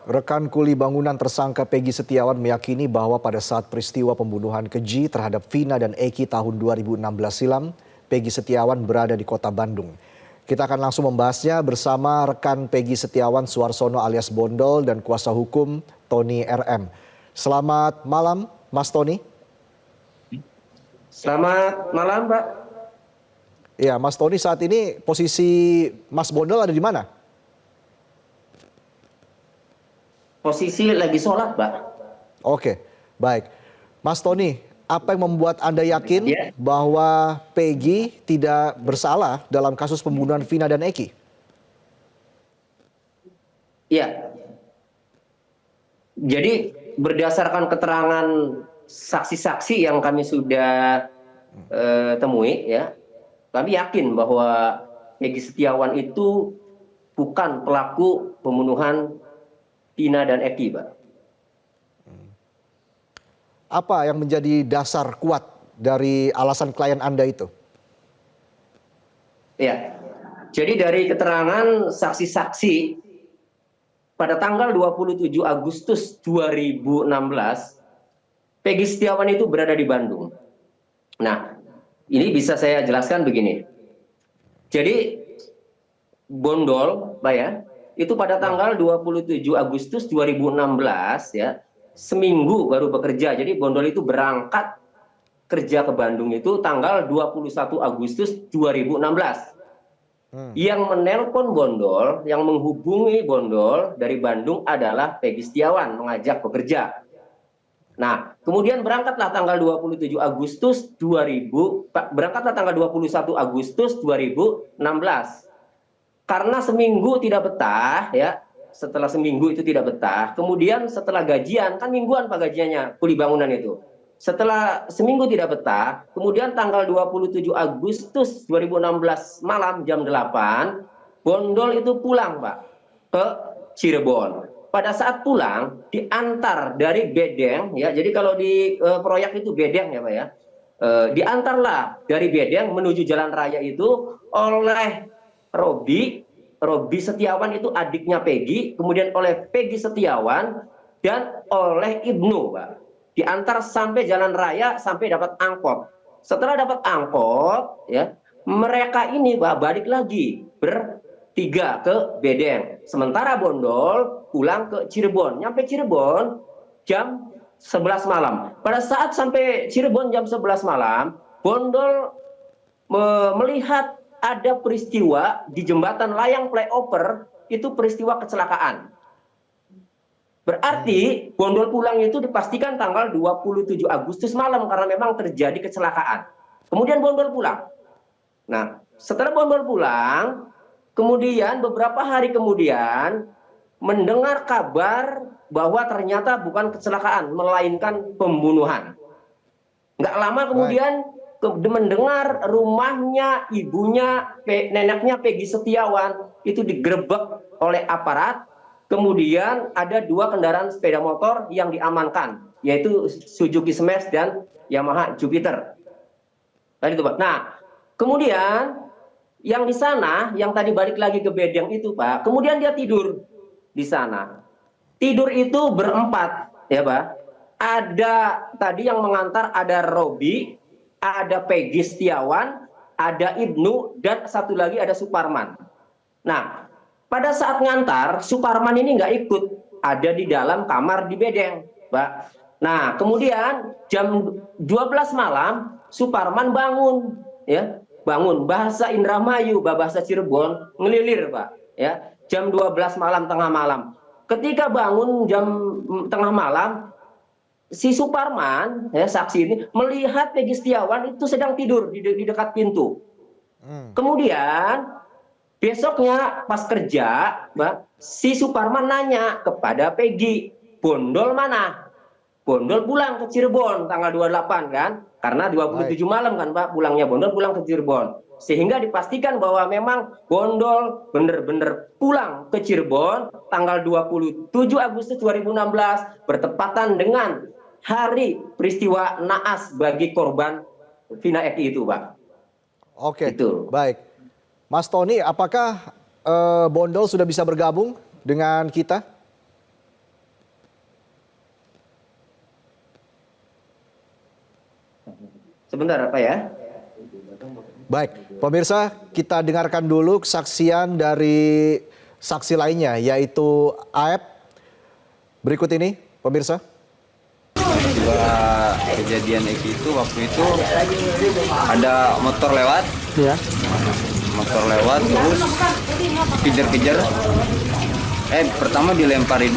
Rekan kuli bangunan tersangka Peggy Setiawan meyakini bahwa pada saat peristiwa pembunuhan keji terhadap Vina dan Eki tahun 2016 silam, Peggy Setiawan berada di kota Bandung. Kita akan langsung membahasnya bersama rekan Peggy Setiawan Suarsono alias Bondol dan kuasa hukum Tony RM. Selamat malam, Mas Tony. Selamat malam, Pak. Ya, Mas Tony, saat ini posisi Mas Bondol ada di mana? Posisi lagi sholat, Pak. Oke, baik. Mas Tony, apa yang membuat Anda yakin Ya. bahwa Peggy tidak bersalah dalam kasus pembunuhan Vina dan Eki? Ya. Jadi berdasarkan keterangan saksi-saksi yang kami sudah temui, ya, kami yakin bahwa Peggy Setiawan itu bukan pelaku pembunuhan Vina dan Eki, Pak. Apa yang menjadi dasar kuat dari alasan klien Anda itu? Ya. Jadi dari keterangan saksi-saksi pada tanggal 27 Agustus 2016, Peggy Setiawan itu berada di Bandung. Nah, ini bisa saya jelaskan begini. Jadi Bondol, Pak ya, itu pada tanggal 27 Agustus 2016 ya, seminggu baru bekerja. Jadi Bondol itu berangkat kerja ke Bandung itu tanggal 21 Agustus 2016. Yang menelpon Bondol, yang menghubungi Bondol dari Bandung adalah Peggy Setiawan mengajak bekerja. Nah, kemudian berangkatlah tanggal 27 Agustus 2000, berangkatlah tanggal 21 Agustus 2016. Karena seminggu tidak betah, ya, setelah seminggu itu tidak betah, kemudian setelah gajian, kan mingguan Pak gajiannya, kuli bangunan itu. Setelah seminggu tidak betah, kemudian tanggal 27 Agustus 2016 malam jam 8, Bondol itu pulang, Pak, ke Cirebon. Pada saat pulang, diantar dari Bedeng, ya, jadi kalau di proyek itu Bedeng ya Pak ya, diantarlah dari Bedeng menuju Jalan Raya itu oleh Robi Setiawan itu adiknya Peggy, kemudian oleh Peggy Setiawan dan oleh Ibnu, Pak. Diantar sampai Jalan Raya sampai dapat angkot. Setelah dapat angkot, ya, mereka ini Pak balik lagi bertiga ke Bedeng. Sementara Bondol pulang ke Cirebon. Nyampe Cirebon jam 11 malam. Pada saat sampai Cirebon jam 11 malam, Bondol melihat ada peristiwa di jembatan layang flyover, itu peristiwa kecelakaan. Berarti Bondol pulang itu dipastikan tanggal 27 Agustus malam karena memang terjadi kecelakaan. Kemudian Bondol pulang. Nah, setelah Bondol pulang, kemudian beberapa hari kemudian mendengar kabar bahwa ternyata bukan kecelakaan, melainkan pembunuhan. Nggak lama kemudian mendengar rumahnya ibunya, neneknya Peggy Setiawan itu digerebek oleh aparat. Kemudian ada dua kendaraan sepeda motor yang diamankan, yaitu Suzuki Smash dan Yamaha Jupiter. Tadi itu Pak. Nah, kemudian yang di sana, yang tadi balik lagi ke Bedeng itu Pak, kemudian dia tidur di sana. Tidur itu berempat, ya Pak. Ada tadi yang mengantar ada Robi, ada Peggy Setiawan, ada Ibnu, dan satu lagi ada Suparman. Nah, pada saat ngantar, Suparman ini nggak ikut, ada di dalam kamar di Bedeng, Pak. Nah, kemudian jam 12 malam, Suparman bangun, ya, bangun. Bahasa Indramayu, bahasa Cirebon, ngelilir, Pak. Ya, jam 12 malam, tengah malam. Ketika bangun jam tengah malam, si Suparman, ya, saksi ini melihat Peggy Setiawan itu sedang tidur di dekat pintu. Kemudian besoknya pas kerja, Mbak, si Suparman nanya kepada Peggy, Bondol mana? Bondol pulang ke Cirebon tanggal 28 kan? Karena 27 malam kan Pak pulangnya, Bondol pulang ke Cirebon. Sehingga dipastikan bahwa memang Bondol benar-benar pulang ke Cirebon tanggal 27 Agustus 2016 bertepatan dengan hari peristiwa naas bagi korban Vina Eki itu, Pak. Oke, Itu. baik. Mas Tony, apakah Bondol sudah bisa bergabung dengan kita? Sebentar apa ya? Baik, pemirsa, kita dengarkan dulu kesaksian dari saksi lainnya, yaitu Aep. Berikut ini, pemirsa. Dua kejadian itu waktu itu ada motor lewat, Ya. terus kejar-kejar. Pertama dilempari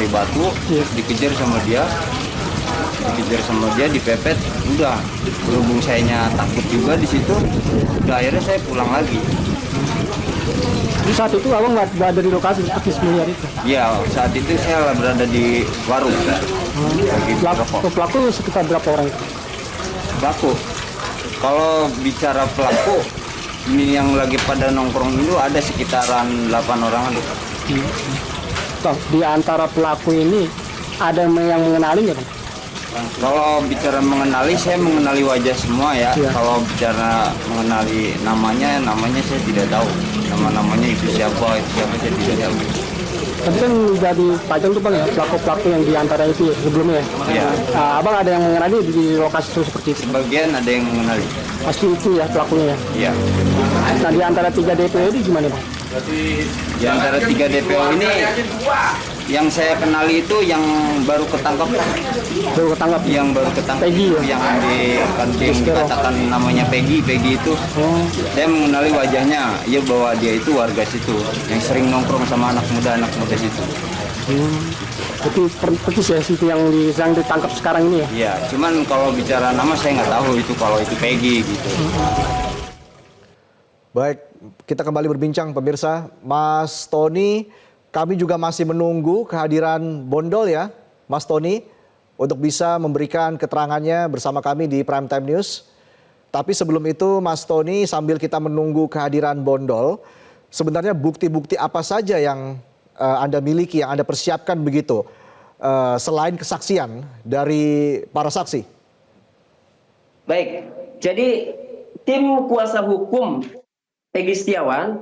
batu, Iya. dikejar sama dia, dipepet. Udah, berhubung sayanya takut juga di situ, udah akhirnya saya pulang lagi. Di saat itu abang nggak ada di lokasi aktif melihat itu. Ya, saat itu saya berada di warung lagi merokok. Pelaku sekitar berapa orang itu? Pelaku, kalau bicara pelaku, ini yang lagi pada nongkrong itu ada sekitaran 8 orang. Toh, di antara pelaku ini ada yang mengenali nggak, Bang? Kalau bicara mengenali, saya mengenali wajah semua ya. Iya. Kalau bicara mengenali namanya saya tidak tahu. Nama-namanya itu siapa saya tidak tahu. Tapi kan udah dipajang tuh Bang ya, pelaku-pelaku yang di antara itu ya, sebelumnya ya. Iya. Abang ada yang mengenali di lokasi itu seperti itu? Sebagian ada yang mengenali. Pasti itu ya pelakunya ya. Iya. Nah di antara 3 DPO ini gimana Bang? Di antara 3 DPO ini, yang saya kenali itu yang baru ketangkap. Baru ketangkap. Yang baru ketangkap Peggy, itu ya? yang dikatakan namanya Peggy itu. Oh, Saya mengenali wajahnya, ya bahwa dia itu warga situ, yang sering nongkrong sama anak muda situ. itu persis ya situ yang ditangkap sekarang ini ya. Iya, cuman kalau bicara nama saya nggak tahu itu kalau itu Peggy gitu. Baik, kita kembali berbincang pemirsa. Mas Tony, kami juga masih menunggu kehadiran Bondol ya, Mas Tony, untuk bisa memberikan keterangannya bersama kami di Prime Time News. Tapi sebelum itu Mas Tony, sambil kita menunggu kehadiran Bondol, sebenarnya bukti-bukti apa saja yang Anda miliki, yang Anda persiapkan begitu, selain kesaksian dari para saksi? Baik, jadi tim kuasa hukum Peggy Setiawan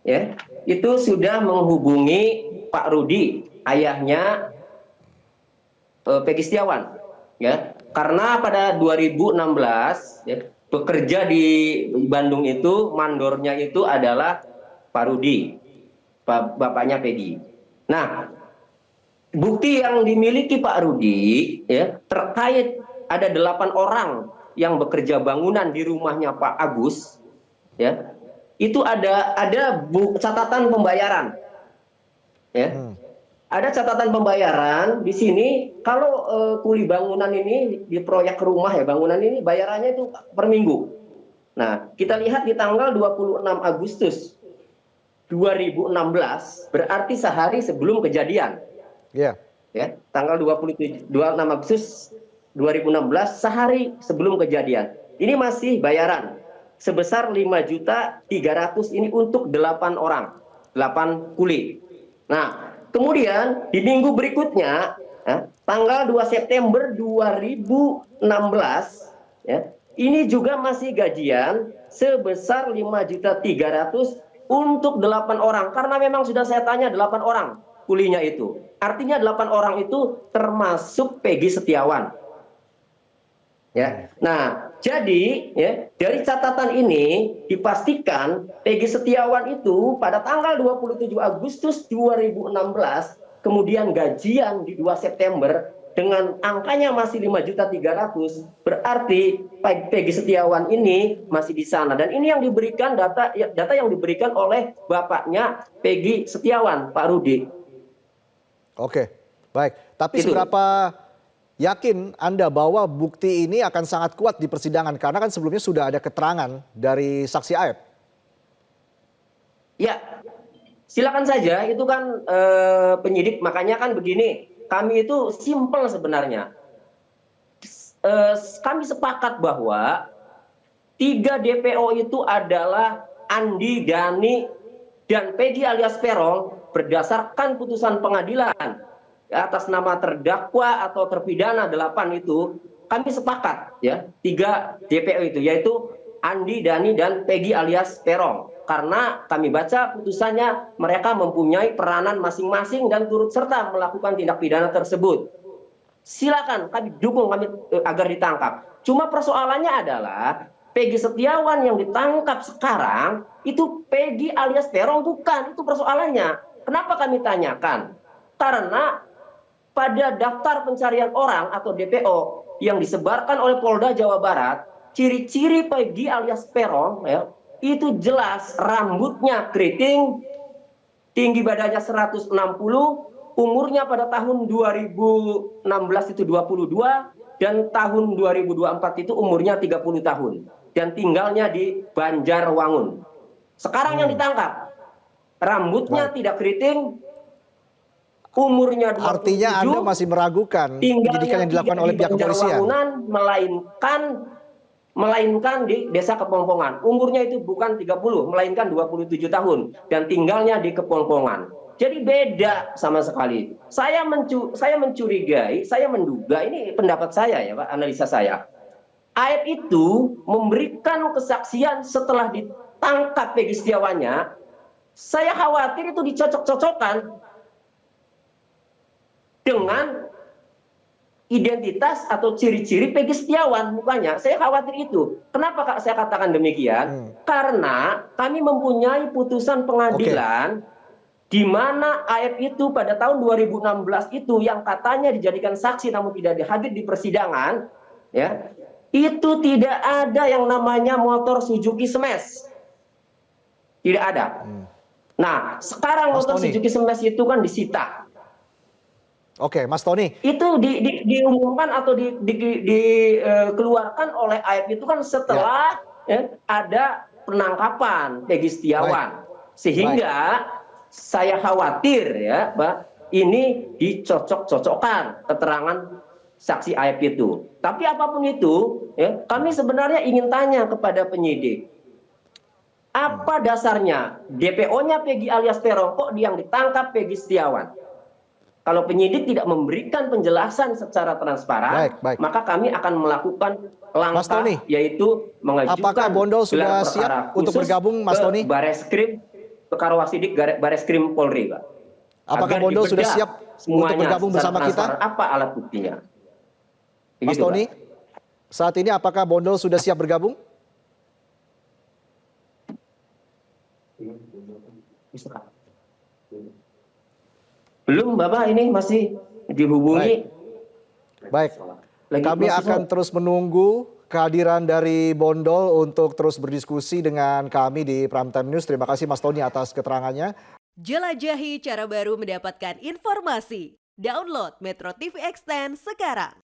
ya itu sudah menghubungi Pak Rudi, ayahnya Peggy Setiawan ya, karena pada 2016 ya, bekerja di Bandung itu mandornya itu adalah Pak Rudi, bapaknya Peggy. Nah, bukti yang dimiliki Pak Rudi ya terkait ada 8 orang yang bekerja bangunan di rumahnya Pak Agus ya, itu ada catatan pembayaran ya. Ada catatan pembayaran di sini. Kalau kuli bangunan ini di proyek rumah ya, bangunan ini bayarannya itu per minggu. Nah, kita lihat di tanggal 26 Agustus 2016, berarti sehari sebelum kejadian. Iya. Ya, tanggal 26 Agustus 2016, sehari sebelum kejadian. Ini masih bayaran sebesar 5.300.000 ini untuk 8 orang, 8 kuli. Nah, kemudian di minggu berikutnya, ya, tanggal 2 September 2016, ya, ini juga masih gajian sebesar 5.300.000 untuk 8 orang. Karena memang sudah saya tanya 8 orang kulinya itu. Artinya 8 orang itu termasuk Peggy Setiawan. Ya. Nah, jadi ya, dari catatan ini dipastikan Peggy Setiawan itu pada tanggal 27 Agustus 2016 kemudian gajian di 2 September dengan angkanya masih 5.300.000, berarti Peggy Setiawan ini masih di sana. Dan ini yang diberikan data yang diberikan oleh bapaknya Peggy Setiawan, Pak Rudi. Oke, baik. Tapi Itu. seberapa yakin Anda bahwa bukti ini akan sangat kuat di persidangan? Karena kan sebelumnya sudah ada keterangan dari saksi Aep. Ya, silakan saja. Itu kan penyidik. Makanya kan begini, kami itu simpel sebenarnya. Kami sepakat bahwa 3 DPO itu adalah Andi, Dani, dan Peggy alias Peron berdasarkan putusan pengadilan atas nama terdakwa atau terpidana 8 itu. Kami sepakat ya 3 DPO itu, yaitu Andi, Dani, dan Peggy alias Peron. Karena kami baca putusannya mereka mempunyai peranan masing-masing dan turut serta melakukan tindak pidana tersebut. silakan kami dukung agar ditangkap. Cuma persoalannya adalah Peggy Setiawan yang ditangkap sekarang itu Peggy alias Peron bukan, itu persoalannya. Kenapa kami tanyakan? Karena pada daftar pencarian orang atau DPO yang disebarkan oleh Polda Jawa Barat, ciri-ciri Peggy alias Peron ya, itu jelas rambutnya keriting, tinggi badannya 160, umurnya pada tahun 2016 itu 22, dan tahun 2024 itu umurnya 30 tahun. Dan tinggalnya di Banjarwangun. Sekarang yang ditangkap, rambutnya tidak keriting, umurnya 27, Artinya Anda masih meragukan penyidikan yang dilakukan oleh pihak kepolisian. Melainkan di Desa Kepongpongan. Umurnya itu bukan 30, melainkan 27 tahun. Dan tinggalnya di Kepongpongan. Jadi beda sama sekali. Saya mencurigai, saya menduga, ini pendapat saya ya Pak, analisa saya. AF itu memberikan kesaksian setelah ditangkap Peggy Setiawannya. Saya khawatir itu dicocok-cocokkan dengan identitas atau ciri-ciri Peggy Setiawan mukanya. Saya khawatir itu. Kenapa Kak saya katakan demikian? Karena kami mempunyai putusan pengadilan di mana AF itu pada tahun 2016 itu yang katanya dijadikan saksi namun tidak hadir di persidangan, ya. Itu tidak ada yang namanya motor Suzuki Smash. Tidak ada. Nah, sekarang Mas motor Tony. Suzuki Smash itu kan disita. Oke, Mas Tony. Itu diumumkan atau dikeluarkan oleh AF itu kan setelah ada penangkapan Peggy Setiawan. Sehingga saya khawatir ya, Pak, ini dicocok-cocokkan keterangan saksi AF itu. Tapi apapun itu, ya, kami sebenarnya ingin tanya kepada penyidik. Apa dasarnya DPO-nya Peggy alias Peron kok yang ditangkap Peggy Setiawan? Kalau penyidik tidak memberikan penjelasan secara transparan, Baik. maka kami akan melakukan Mas langkah, Tony, yaitu mengajukan apakah Bondol sudah gelar perkara siap untuk khusus bergabung, Mas ke Tony? Bareskrim, ke Karwasidik Bareskrim Polri, Pak. Apakah Agar Bondol sudah dibedah siap untuk bergabung secara bersama kita? transparan. Apa alat buktinya? Mas Begitu, Tony, Pak. saat ini apakah Bondol sudah siap bergabung? Belum, Bapak, ini masih dihubungi. Baik. Lagi Kami masih akan terus menunggu kehadiran dari Bondol untuk terus berdiskusi dengan kami di Primetime News. Terima kasih Mas Tony atas keterangannya. Jelajahi cara baru mendapatkan informasi. Download Metro TV Extend sekarang.